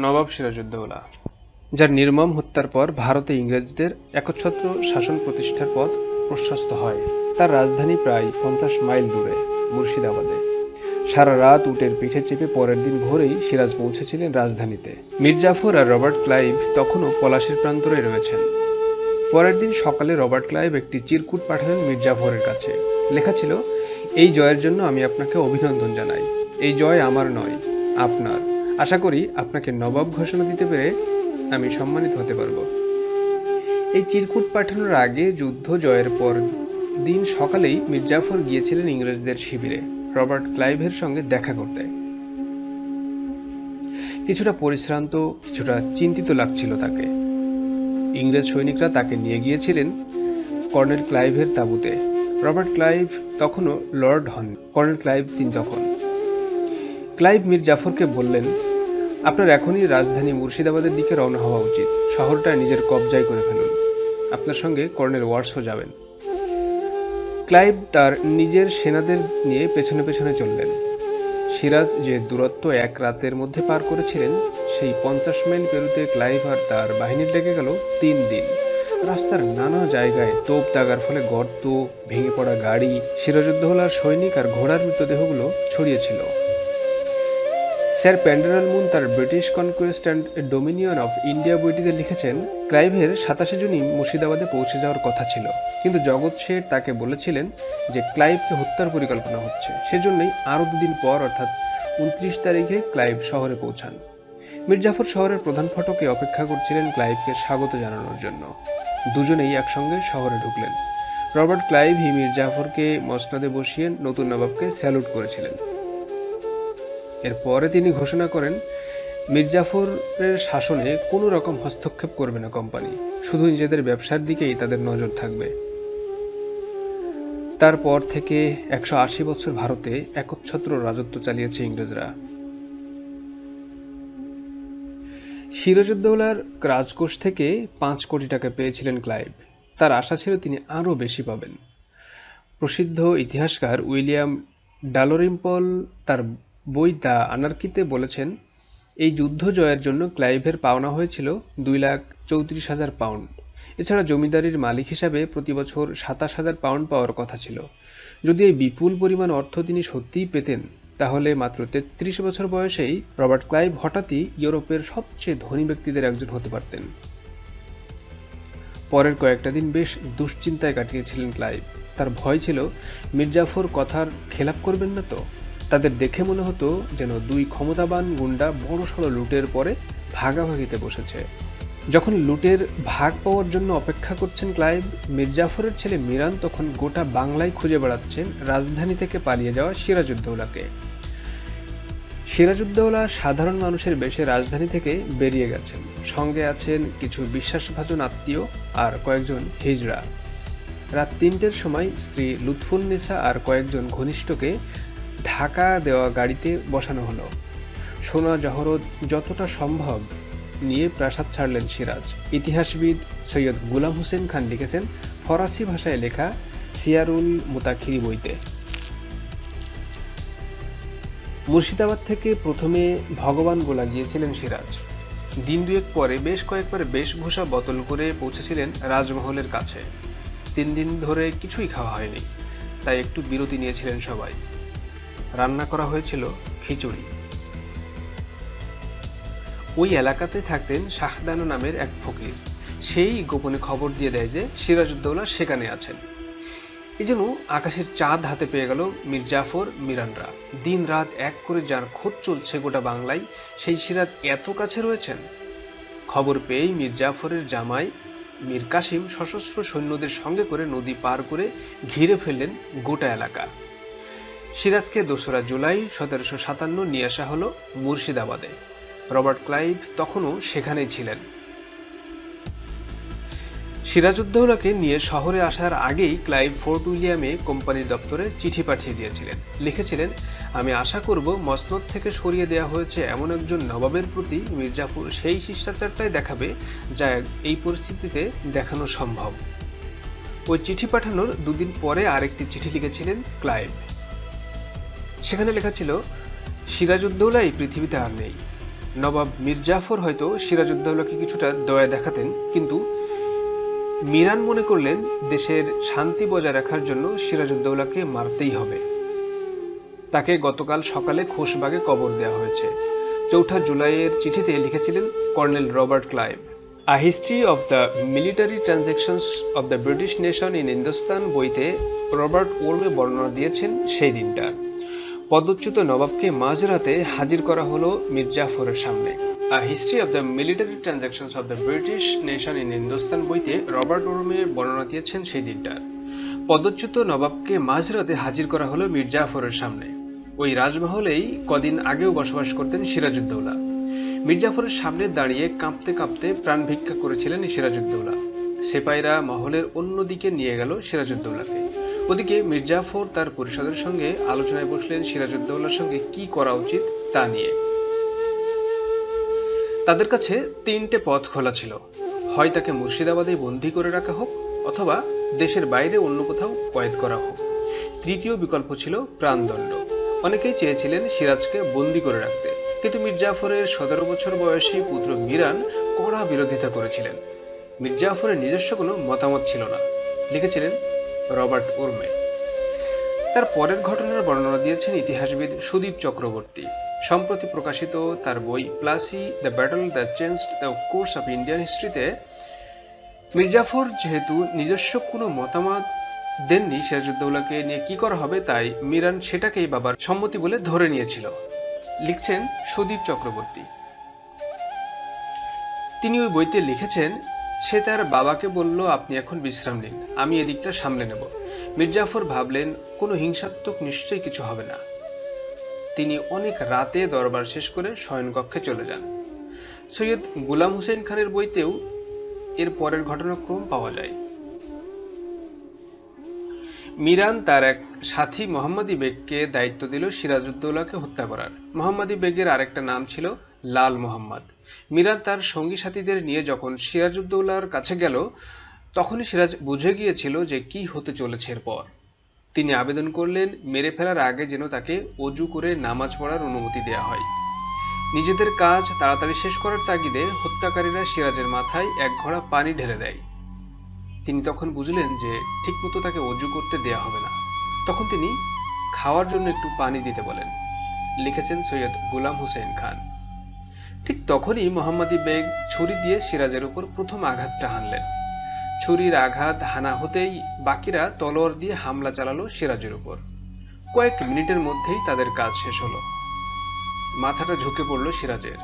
নবাব সিরাজউদ্দৌলা, যার নির্মম হত্যার পর ভারতে ইংরেজদের একচ্ছত্র শাসন প্রতিষ্ঠার পথ প্রশস্ত হয়। তার রাজধানী প্রায় 50 মাইল দূরে, মুর্শিদাবাদে। সারা রাত উটের পিঠে চেপে পরের দিন ভোরেই সিরাজ পৌঁছেছিলেন রাজধানীতে। মীর জাফর আর রবার্ট ক্লাইভ তখনও পলাশির প্রান্তরে রয়েছেন। পরের দিন সকালে রবার্ট ক্লাইভ একটি চিরকুট পাঠালেন মীর জাফরের কাছে। লেখা ছিল, এই জয়ের জন্য আমি আপনাকে অভিনন্দন জানাই। এই জয় আমার নয়, আপনার। আশা করি আপনাকে নবাব ঘোষণা দিতে পেরে আমি সম্মানিত হতে পারব। এই চিরকুট পাঠানোর আগে যুদ্ধ জয়ের পর দিন সকালেই মীর জাফর গিয়েছিলেন ইংরেজদের শিবিরে রবার্ট ক্লাইভের সঙ্গে দেখা করতে। কিছুটা পরিশ্রান্ত, কিছুটা চিন্তিত লাগছিল তাকে। ইংরেজ সৈনিকরা তাকে নিয়ে গিয়েছিলেন কর্নেল ক্লাইভের তাঁবুতে। রবার্ট ক্লাইভ তখনও লর্ড হন, কর্নেল ক্লাইভ তিনি তখন। ক্লাইভ মীর জাফরকে বললেন, আপনার এখনই রাজধানী মুর্শিদাবাদের দিকে রওনা হওয়া উচিত। শহরটা নিজের কবজায় করে ফেলুন। আপনার সঙ্গে কর্নেল ওয়ারসও যাবেন। ক্লাইভ তার নিজের সেনাদের নিয়ে পেছনে পেছনে চললেন। সিরাজ যে দূরত্ব এক রাতের মধ্যে পার করেছিলেন, সেই 50 মাইল পেরুতে ক্লাইভ আর তার বাহিনীর লেগে গেল 3 দিন। রাস্তার নানা জায়গায় তোপ দাগার ফলে গর্ত, ভেঙে পড়া গাড়ি, সিরাজউদ্দৌলার সৈনিক আর ঘোড়ার মৃতদেহগুলো ছড়িয়েছিল। স্যার প্যান্ডারাল মুন তার British conquest and Dominion of India বইটিতে লিখেছেন, ক্লাইভের 27 জুনই মুর্শিদাবাদে পৌঁছে যাওয়ার কথা ছিল, কিন্তু জগৎ শেঠ তাকে বলেছিলেন যে ক্লাইভকে হত্যার পরিকল্পনা হচ্ছে। সেজন্যই আরও 2 দিন পর অর্থাৎ 29 তারিখে ক্লাইভ শহরে পৌঁছান। মীর জাফর শহরের প্রধান ফটকে অপেক্ষা করছিলেন ক্লাইভকে স্বাগত জানানোর জন্য। দুজনেই একসঙ্গে শহরে ঢুকলেন। রবার্ট ক্লাইভই মীর জাফরকে মসনদে বসিয়ে নতুন নবাবকে স্যালুট করেছিলেন। এরপরে তিনি ঘোষণা করেন, মীর জাফরের শাসনে কোনো রকম হস্তক্ষেপ করবে না কোম্পানি, শুধু নিজেদের ব্যবসার দিকেই তাদের নজর থাকবে। তারপর থেকে 180 বছর ভারতে একচ্ছত্র রাজত্ব চালিয়েছে ইংরেজরা। সিরাজউদ্দৌলার রাজকোষ থেকে 5 কোটি টাকা পেয়েছিলেন ক্লাইভ। তার আশা ছিল তিনি আরও বেশি পাবেন। প্রসিদ্ধ ইতিহাসকার উইলিয়াম ডালরিম্পল তার বই দ্য আনার্কিতে বলেছেন, এই যুদ্ধ জয়ের জন্য ক্লাইভের পাওনা হয়েছিল 2,34,000 পাউন্ড। এছাড়া জমিদারির মালিক হিসাবে প্রতি বছর 27,000 পাউন্ড পাওয়ার কথা ছিল। যদি এই বিপুল পরিমাণ অর্থ তিনি সত্যিই পেতেন, তাহলে মাত্র 33 বছর বয়সেই রবার্ট ক্লাইভ হঠাৎই ইউরোপের সবচেয়ে ধনী ব্যক্তিদের একজন হতে পারতেন। পরের কয়েকটা দিন বেশ দুশ্চিন্তায় কাটিয়েছিলেন ক্লাইভ। তার ভয় ছিল মীর জাফর কথার খেলাপ করবেন না তো। তাদের দেখে মনে হতো যেন 2 ক্ষমতাবান গুন্ডা বড়সড় লুটের পরে ভাগাভাগিতে বসেছে। যখন লুটের ভাগ পাওয়ার জন্য অপেক্ষা করছেন ক্লাইভ, মীর জাফরের ছেলে মিরান তখন গোটা বাংলায় খুঁজে বেড়াচ্ছেন রাজধানী থেকে পালিয়ে যাওয়া সিরাজউদ্দৌলাকে। সিরাজউদ্দৌলা সাধারণ মানুষের বেশে রাজধানী থেকে বেরিয়ে গেছেন। সঙ্গে আছেন কিছু বিশ্বাসভাজন আত্মীয় আর কয়েকজন হিজড়া। রাত 3টের সময় স্ত্রী লুৎফুন্নেসা আর কয়েকজন ঘনিষ্ঠকে ঢাকা দেওয়া গাড়িতে বসানো হলো। সোনা জহরত যতটা সম্ভব নিয়ে প্রাসাদ ছাড়লেন সিরাজ। ইতিহাসবিদ সৈয়দ গুলাম হোসেন খান লিখেছেন ফরাসি ভাষায় লেখা সিয়ারুল মুতাখিরি বইতে। মুর্শিদাবাদ থেকে প্রথমে ভগবান গোলা গিয়েছিলেন সিরাজ। দিন 2 পরে বেশ কয়েকবার বেশভূষা বদল করে পৌঁছেছিলেন রাজমহলের কাছে। 3 দিন ধরে কিছুই খাওয়া হয়নি, তাই একটু বিরতি নিয়েছিলেন সবাই। রান্না করা হয়েছিল খিচুড়ি। ওই এলাকাতে থাকতেন শাহদানু নামের এক ফকির। সেই গোপনে খবর দিয়ে দেয় যে সিরাজউদ্দৌলা সেখানে আছেন। এই জন্য আকাশের চাঁদ হাতে পেয়ে গেল মীর জাফর, মিরানরা। দিন রাত এক করে যার খোঁজ চলছে গোটা বাংলায়, সেই সিরাজ এত কাছে রয়েছেন। খবর পেয়েই মীর জাফরের জামাই মীর কাসিম সশস্ত্র সৈন্যদের সঙ্গে করে নদী পার করে ঘিরে ফেললেন গোটা এলাকা। সিরাজকে 2রা জুলাই 1757 নিয়ে আসা হলো মুর্শিদাবাদে। রবার্ট ক্লাইভ তখনও সেখানেই ছিলেন। সিরাজউদ্দৌলাকে নিয়ে শহরে আসার আগেই ক্লাইভ ফোর্ট উইলিয়ামে কোম্পানির দপ্তরে চিঠি পাঠিয়ে দিয়েছিলেন। লিখেছিলেন, আমি আশা করব মসনদ থেকে সরিয়ে দেওয়া হয়েছে এমন একজন নবাবের প্রতি মীর জাফর সেই শিষ্টাচারটাই দেখাবে যা এই পরিস্থিতিতে দেখানো সম্ভব। ওই চিঠি পাঠানোর 2 দিন পরে আরেকটি চিঠি লিখেছিলেন ক্লাইভ। সেখানে লেখা ছিল, সিরাজউদ্দৌলা এই পৃথিবীতে আর নেই। নবাব মীর জাফর হয়তো সিরাজউদ্দৌলাকে কিছুটা দয়া দেখাতেন, কিন্তু মিরান মনে করলেন দেশের শান্তি বজায় রাখার জন্য সিরাজউদ্দৌলাকে মারতেই হবে। তাকে গতকাল সকালে খোশবাগে কবর দেওয়া হয়েছে। 4 জুলাইয়ের চিঠিতে লিখেছিলেন colonel Robert Clive. A history of the military transactions of the British nation in Hindustan বইতে রবার্ট ওর্মে বর্ণনা দিয়েছেন সেই দিনটার। পদচ্যুত নবাবকে মাঝরাতে হাজির করা হলো মীর জাফরের সামনে। আ history of the military transactions of the British nation in Hindustan বইতে রবার্ট ওর্মে বর্ণনা দিয়েছেন সেই দিনটার। পদচ্যুত নবাবকে মাঝরাতে হাজির করা হলো মীর জাফরের সামনে। ওই রাজমহলেই কদিন আগেও বসবাস করতেন সিরাজউদ্দৌলা। মীর জাফরের সামনে দাঁড়িয়ে কাঁপতে কাঁপতে প্রাণ ভিক্ষা করেছিলেন সিরাজউদ্দৌলা। সেপাইরা মহলের অন্য দিকে নিয়ে গেল সিরাজউদ্দৌলাকে। ওদিকে মীর জাফর তার পরিষদের সঙ্গে আলোচনায় বসলেন সিরাজউদ্দৌলার সঙ্গে কি করা উচিত তা নিয়ে। তাদের কাছে 3টে পথ খোলা ছিল, হয় তাকে মুর্শিদাবাদে বন্দী করে রাখা হোক, অথবা দেশের বাইরে অন্য কোথাও কয়েদ করা হোক। তৃতীয় বিকল্প ছিল প্রাণদণ্ড। অনেকেই চেয়েছিলেন সিরাজকে বন্দী করে রাখতে, কিন্তু মীর জাফরের 17 বছর বয়সী পুত্র মিরান কড়া বিরোধিতা করেছিলেন। মীর জাফরের নিজস্ব কোনো মতামত ছিল না, লিখেছিলেন রবার্ট ওর্মে। তার পরের ঘটনার বর্ণনা দিয়েছেন ইতিহাসবিদ সুদীপ চক্রবর্তী। সম্প্রতি প্রকাশিত তার বই Plassey the battle that changed the course of Indian হিস্ট্রিতে মীর জাফর যেহেতু নিজস্ব কোনো মতামত দেননি সিরাজউদ্দৌলাকে নিয়ে কি করা হবে, তাই মিরান সেটাকেই বাবার সম্মতি বলে ধরে নিয়েছিল, লিখছেন সুদীপ চক্রবর্তী। তিনি ওই বইতে লিখেছেন, সে তার বাবাকে বলল, আপনি এখন বিশ্রাম নিন, আমি এদিকটা সামলে নেব। মীর জাফর ভাবলেন কোনো হিংসাত্মক নিশ্চয়ই কিছু হবে না। তিনি অনেক রাতে দরবার শেষ করে শয়নকক্ষে চলে যান। সৈয়দ গোলাম হোসেন খানের বইতেও এর পরের ঘটনাক্রম পাওয়া যায়। মিরান তার এক সাথী মোহাম্মদী বেগকে দায়িত্ব দিল সিরাজউদ্দৌলাকে হত্যা করার। মোহাম্মদী বেগের আরেকটা নাম ছিল লাল মোহাম্মদ। মিরান তার সঙ্গী সাথীদের নিয়ে যখন সিরাজউদ্দৌলার কাছে গেল, তখনই সিরাজ বুঝে গিয়েছিল যে কি হতে চলেছে এরপর। তিনি আবেদন করলেন মেরে ফেলার আগে যেন তাকে অজু করে নামাজ পড়ার অনুমতি দেয়া হয়। নিজেদের কাজ তাড়াতাড়ি শেষ করার তাগিদে হত্যাকারীরা সিরাজের মাথায় 1 ঘড়া পানি ঢেলে দেয়। তিনি তখন বুঝলেন যে ঠিকমতো তাকে অজু করতে দেয়া হবে না। তখন তিনি খাওয়ার জন্য একটু পানি দিতে বলেন, লিখেছেন সৈয়দ গোলাম হোসেন খান। ঠিক তখনই মোহাম্মদী বেগ ছুরি দিয়ে সিরাজের উপর প্রথম আঘাতটা হানলেন। ছুরির আঘাত হানা হতেই বাকিরা তলোয়ার দিয়ে হামলা চালালো সিরাজের উপর। কয়েক মিনিটের মধ্যেই তাদের কাজ শেষ হলো। মাথাটা ঝুঁকে পড়ল সিরাজের,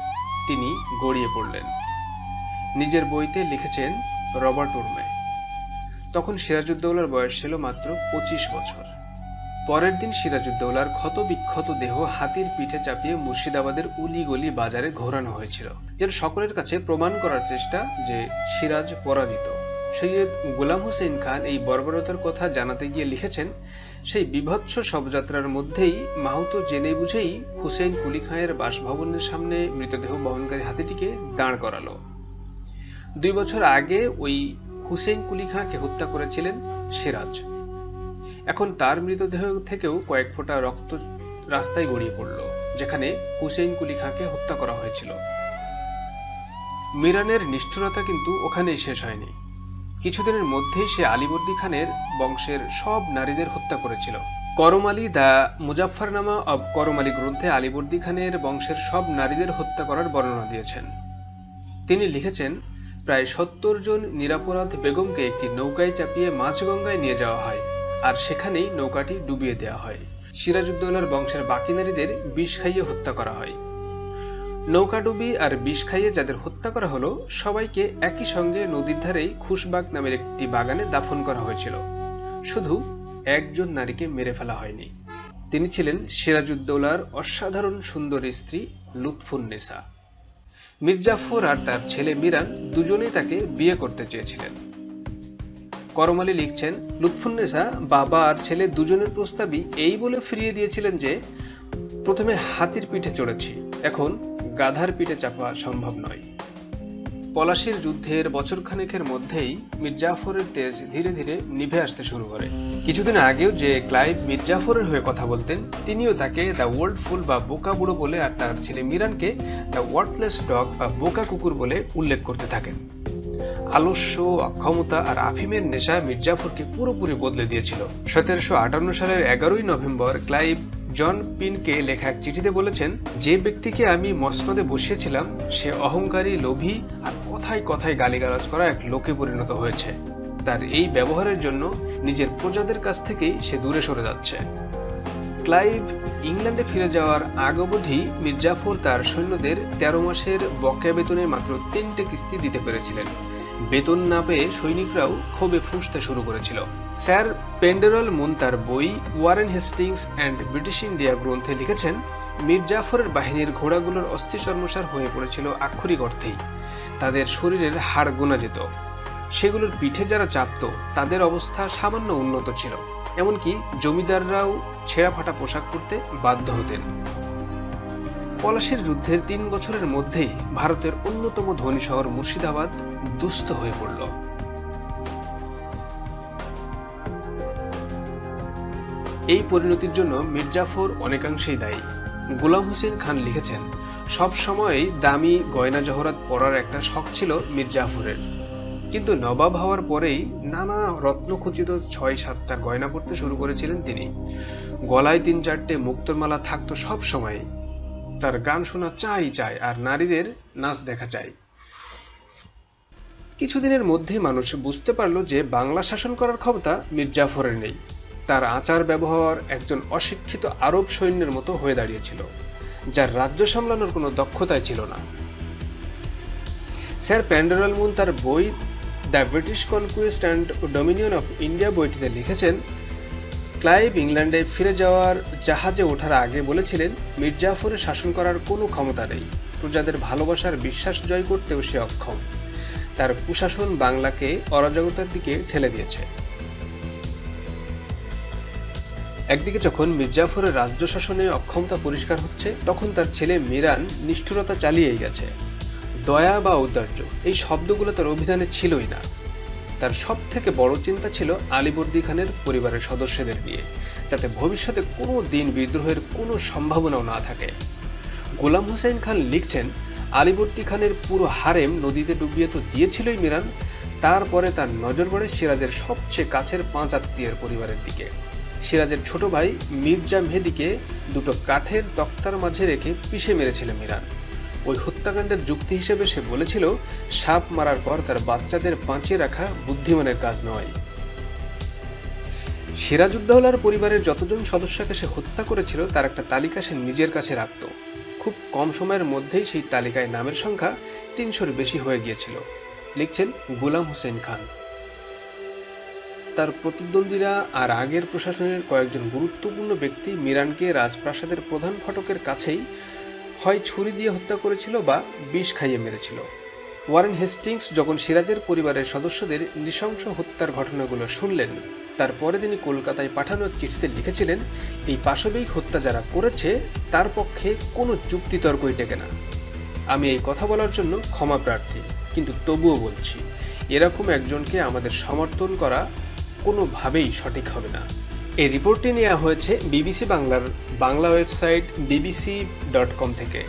তিনি গড়িয়ে পড়লেন। নিজের বইতে লিখেছেন রবার্ট ওর্মে। তখন সিরাজউদ্দৌলার বয়স ছিল মাত্র 25 বছর। পরের দিন সিরাজউদ্দৌলার ক্ষত বিক্ষত দেহ হাতির পিঠে চাপিয়ে মুর্শিদাবাদের উলিগলি বাজারে ঘোরানো হয়েছিল, যেন সকলের কাছে প্রমাণ করার চেষ্টা যে সিরাজ পরাজিত। সৈয়দ গোলাম হোসেন খান এই বর্বরতার কথা জানাতে গিয়ে লিখেছেন, সেই বিভৎস শবযাত্রার মধ্যেই মাহুতো জেনে বুঝেই হুসেন কুলি খাঁয়ের বাসভবনের সামনে মৃতদেহ বহনকারী হাতিটিকে দাঁড় করালো। 2 বছর আগে ওই হুসেন কুলি খাঁকে হত্যা করেছিলেন সিরাজ। এখন তার মৃতদেহ থেকেও কয়েক ফোঁটা রক্ত রাস্তায় গড়িয়ে পড়ল, যেখানে হুসেন কুলি খাঁকে হত্যা করা হয়েছিল। মিরানের নিষ্ঠুরতা কিন্তু ওখানেই শেষ হয়নি। কিছুদিনের মধ্যেই সে আলীবর্দী খানের বংশের সব নারীদের হত্যা করেছিল। করম আলী দ্য মুজাফফরনামা অব করম আলী গ্রন্থে আলীবর্দী খানের বংশের সব নারীদের হত্যা করার বর্ণনা দিয়েছেন। তিনি লিখেছেন, প্রায় 70 জন নিরাপরাধ বেগমকে একটি নৌকায় চাপিয়ে মাঝগঙ্গায় নিয়ে যাওয়া হয়, আর সেখানেই নৌকাটি ডুবিয়ে দেওয়া হয়। সিরাজউদ্দৌলার বংশের বাকি নারীদের বিষ খাইয়ে হত্যা করা হয়। নৌকাডুবি আর বিষ খাইয়ে যাদের হত্যা করা হলো, সবাইকে একই সঙ্গে নদীর ধারেই খুশবাগ নামের একটি বাগানে দাফন করা হয়েছিল। শুধু একজন নারীকে মেরে ফেলা হয়নি। তিনি ছিলেন সিরাজউদ্দৌলার অসাধারণ সুন্দরী স্ত্রী লুৎফুন্নেসা। মীর জাফর আর তার ছেলে মিরান দুজনেই তাকে বিয়ে করতে চেয়েছিলেন। করম আলী লিখছেন, লুৎফুন্নেসা বাবা আর ছেলে দুজনের প্রস্তাবই এই বলে ফিরিয়ে দিয়েছিলেন যে প্রথমে হাতির পিঠে চড়েছি, এখন গাধার পিঠে চাপা সম্ভব নয়। পলাশির যুদ্ধের বছরখানেকের মধ্যেই মীর জাফরের তেজ ধীরে ধীরে নিভে আসতে শুরু করে। কিছুদিন আগেও যে ক্লাইভ মীর জাফরের হয়ে কথা বলতেন, তিনিও তাকে দ্য ওল্ড ফুল বা বোকা বুড়ো বলে, আর তার ছেলে মিরানকে দ্য ওয়ার্থলেস ডগ বা বোকা কুকুর বলে উল্লেখ করতে থাকেন। আলস্য, অক্ষমতা আর আফিমের নেশা মীর জাফরকে পুরোপুরি বদলে দিয়েছিল। 1758 সালের 11 নভেম্বর ক্লাইভ জন পিনকে লেখা এক চিঠিতে বলেছেন, যে ব্যক্তিকে আমি মসনদে বসিয়েছিলাম সে অহংকারী, লোভী আর কথায় কথায় গালিগালাজ করা এক লোকে পরিণত হয়েছে। তার এই ব্যবহারের জন্য নিজের প্রজাদের কাছ থেকেই সে দূরে সরে যাচ্ছে। ক্লাইভ ইংল্যান্ডে ফিরে যাওয়ার আগ অবধি মীর জাফর তার সৈন্যদের 13 মাসের বকেয়া বেতনে মাত্র 3টে কিস্তি দিতে পেরেছিলেন। বেতন না পেয়ে সৈনিকরাও ক্ষোভে ফুঁসতে শুরু করেছিল। স্যার পেন্ডেরল মুন তার বই Warren Hastings and British India গ্রন্থে লিখেছেন, মীর জাফরের বাহিনীর ঘোড়াগুলোর অস্থিচর্মসার হয়ে পড়েছিল আক্ষরিক অর্থেই। তাদের শরীরের হাড় গোনা যেত। সেগুলোর পিঠে যারা চাপত তাদের অবস্থা সামান্য উন্নত ছিল। এমনকি জমিদাররাও ছেঁড়া ফাটা পোশাক পরতে বাধ্য হতেন। পলাশির যুদ্ধের 3 বছরের মধ্যেই ভারতের অন্যতম ধনী শহর মুর্শিদাবাদ দুস্থ হয়ে পড়ল। এই পরিণতির জন্য মীর জাফর অনেকাংশেই দায়ী। গোলাম হোসেন খান লিখেছেন, সব সময়ই দামি গয়না জহরাত পরার একটা শখ ছিল মীর জাফরের, কিন্তু নবাব হওয়ার পরেই নানা রত্নখচিত 6-7টা গয়না পরতে শুরু করেছিলেন তিনি। গলায় 3-4টে মুক্তোর মালা থাকতো সব সময়। তার গান শোনা চাই আর নারীদের নাচ দেখা চাই। কিছুদিনের মধ্যে মানুষ বুঝতে পারল যে বাংলা শাসন করার ক্ষমতা মীর জাফরের নেই। তার আচার ব্যবহার একজন অশিক্ষিত আরব সৈন্যের মতো হয়ে দাঁড়িয়েছিল, যার রাজ্য সামলানোর কোনো দক্ষতাই ছিল না। স্যার পেন্ডেরল মুন তার বই the British conquest and Dominion of India বইটিতে লিখেছেন, ক্লাইভ ইংল্যান্ডে ফিরে যাওয়ার জাহাজে ওঠার আগে বলেছিলেন, মীর জাফরের শাসন করার কোনো ক্ষমতা নেই। প্রজাদের ভালোবাসার বিশ্বাস জয় করতেও সে অক্ষম। তার কুশাসন বাংলাকে অরাজকতার দিকে ঠেলে দিয়েছে। একদিকে যখন মীর জাফরের রাজ্য শাসনে অক্ষমতা পরিষ্কার হচ্ছে, তখন তার ছেলে মিরান নিষ্ঠুরতা চালিয়েই গেছে। দয়া বা ঔদার্য এই শব্দগুলো তার অভিধানে ছিলই না। তার সব থেকে বড় চিন্তা ছিল আলীবর্দী খানের পরিবারের সদস্যদের নিয়ে, যাতে ভবিষ্যতে কোনো দিন বিদ্রোহের কোনো সম্ভাবনাও না থাকে। গোলাম হোসেন খান লিখছেন, আলীবর্দী খানের পুরো হারেম নদীতে ডুবিয়ে তো দিয়েছিলই মিরান, তারপরে তার নজর পড়ে সিরাজের সবচেয়ে কাছের 5 আত্মীয়ের পরিবারের দিকে। সিরাজের ছোট ভাই মির্জা মেহেদিকে 2টো কাঠের তক্তার মাঝে রেখে পিষে মেরেছিল মিরান। ওই হত্যাকাণ্ডের যুক্তি হিসেবে সে বলেছিল, সাপ মারার পর তার বাচ্চাদের বাঁচিয়ে রাখা বুদ্ধিমানের কাজ নয়। সিরাজউদ্দৌলার পরিবারের যতজন সদস্যকে সে হত্যা করেছিল তার একটা তালিকা সে নিজের কাছে রাখত। খুব কম সময়ের মধ্যেই সেই তালিকায় নামের সংখ্যা 300-র বেশি হয়ে গিয়েছিল, লিখছেন গোলাম হোসেন খান। তার প্রতিদ্বন্দ্বীরা আর আগের প্রশাসনের কয়েকজন গুরুত্বপূর্ণ ব্যক্তি মিরানকে রাজপ্রাসাদের প্রধান ফটকের কাছেই হয় ছুরি দিয়ে হত্যা করেছিল বা বিষ খাইয়ে মেরেছিল। ওয়ারেন হেস্টিংস যখন সিরাজের পরিবারের সদস্যদের নৃশংস হত্যার ঘটনাগুলো শুনলেন, তারপরে তিনি কলকাতায় পাঠানো এক চিঠিতে লিখেছিলেন, এই পাশবিক হত্যা যারা করেছে তার পক্ষে কোনো যুক্তিতর্কই টেকে না। আমি এই কথা বলার জন্য ক্ষমা প্রার্থী, কিন্তু তবুও বলছি, এরকম একজনকে আমাদের সমর্থন করা কোনোভাবেই সঠিক হবে না। এই রিপোর্টটি নেওয়া হয়েছে বিবিসি বাংলার বাংলা ওয়েবসাইট bbc.com থেকে।